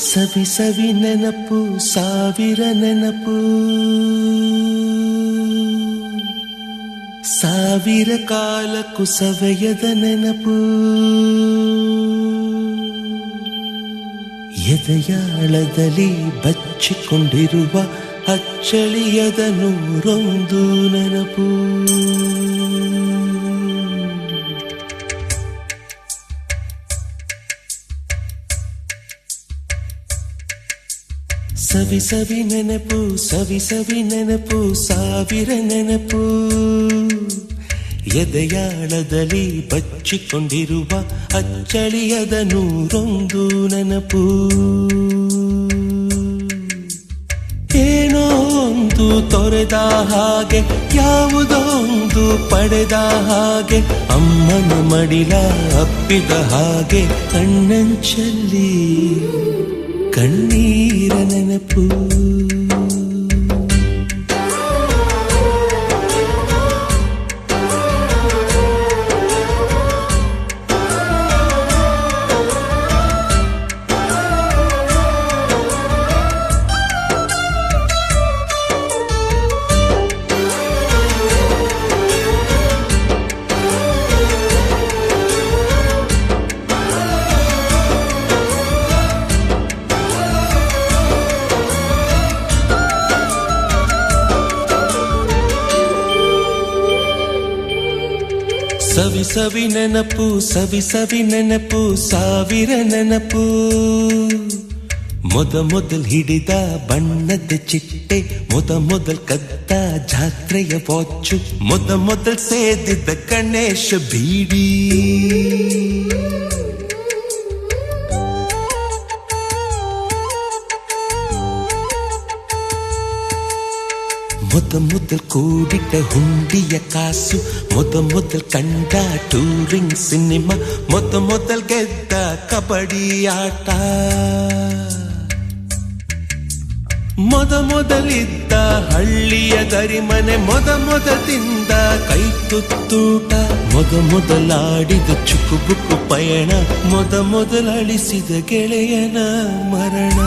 ಸವಿ ಸವಿ ನೆನಪು ಸಾವಿರ ನೆನಪು ಸಾವಿರ ಕಾಲಕ್ಕೂ ಸವೆಯದ ನೆನಪು ಎದೆಯಾಳದಲ್ಲಿ ಬಚ್ಚಿಕೊಂಡಿರುವ ಅಚ್ಚಳಿಯದ ನೂರೊಂದು ನೆನಪು ಸವಿ ಸವಿ ನೆನಪು ಸವಿ ಸವಿ ನೆನಪು ಸಾವಿರ ನೆನಪು ಎದೆಯಾಳದಲ್ಲಿ ಬಚ್ಚಿಕೊಂಡಿರುವ ಅಚ್ಚಳಿಯದ ನೂರೊಂದು ನೆನಪು ಏನೋ ಒಂದು ತೊರೆದ ಹಾಗೆ ಯಾವುದೋ ಒಂದು ಪಡೆದ ಹಾಗೆ ಅಮ್ಮನ ಮಡಿಲ ಅಪ್ಪಿದ ಹಾಗೆ ಕಣ್ಣಂಚಲ್ಲಿ ಕಣ್ಣೀರ ನೆನಪು ಸವಿ ಸವಿ ನೆನಪು ಸವಿ ಸವಿ ನೆನಪು ಸಾವಿರ ನೆನಪು ಮೊದಲ್ ಹಿಡಿದ ಬಣ್ಣದ ಚಿಟ್ಟೆ ಮೊದಲ್ ಕದ್ದ ಜಾತ್ರೆಯ ವಾಚು ಮೊದಲ್ ಸೇದಿದ್ದ ಗಣೇಶ ಬೀಡಿ ಮೊದಲ್ ಕೂಡಿಟ್ಟ ಹುಂಡಿಯ ಕಾಸು ಮೊದಲ್ ಕಂಡ ಟೂರಿಂಗ್ ಸಿನಿಮಾ ಮೊದಲ್ ಗೆದ್ದ ಕಬಡ್ಡಿ ಆಟ ಮೊದಲಿದ್ದ ಹಳ್ಳಿಯ ಗರಿಮನೆ ಮೊದಲ್ ತಿಂದ ಕೈ ತುತ್ತೂಟ ಮೊದಲಾಡಿದ ಚುಕುಬುಕು ಪಯಣ ಮೊದಲಳಿಸಿದ ಗೆಳೆಯನ ಮರಣ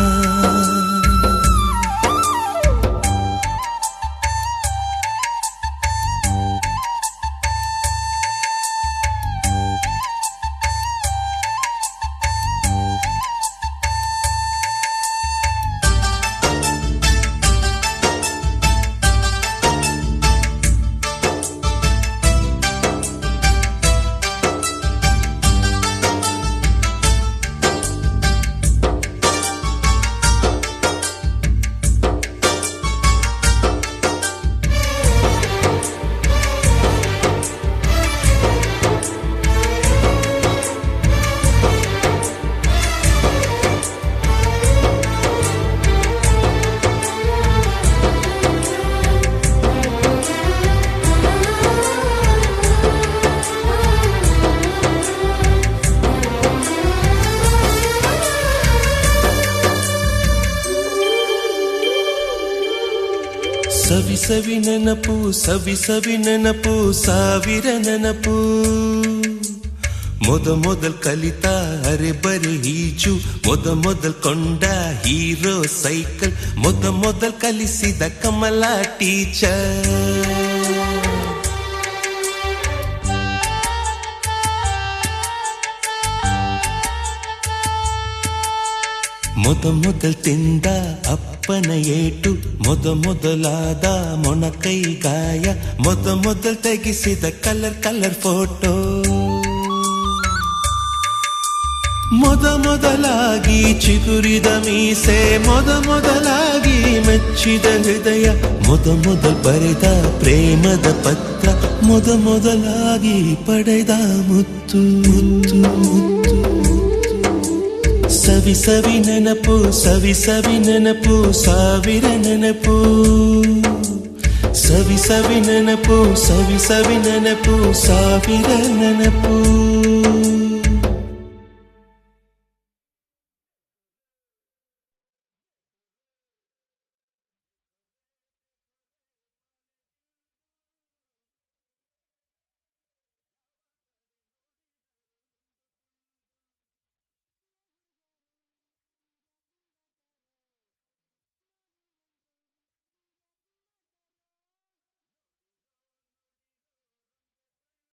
ಸವಿ ಸವಿ ನೆನಪು ಸವಿ ಸವಿ ನೆನಪು ಸಾವಿರ ನೆನಪು ಮೊದಲ್ ಕಲಿತ ಅರೆಬರೆ ಈಜು ಮೊದಲ್ ಕೊಂಡ ಹೀರೋ ಸೈಕಲ್ ಮೊದಲ್ ಕಲಿಸಿದ ಕಮಲ ಟೀಚರ್ ಮೊದಲ್ ತಿಂದ ಅಪ್ಪನ ಏಟು ಮೊದಲಾದ ಮೊಣಕೈ ಗಾಯ ಮೊದಲ್ ತೆಗೆಸಿದ ಕಲರ್ ಫೋಟೋ ಮೊದಲಾಗಿ ಚಿಗುರಿದ ಮೀಸೆ ಮೊದಲಾಗಿ ಮೆಚ್ಚಿದ ಹೃದಯ ಮೊದಲ್ ಬರೆದ ಪ್ರೇಮದ ಪತ್ರ ಮೊದಲಾಗಿ ಪಡೆದ ಮುತ್ತು ಸವಿ ಸವಿ ನೆನಪು ಸವಿ ಸವಿ ನೆನಪು ಸಾವಿರ ನೆನಪು ಸವಿ ಸವಿ ನೆನಪು ಸವಿ ಸವಿ ನೆನಪು ಸಾವಿರ ನೆನಪು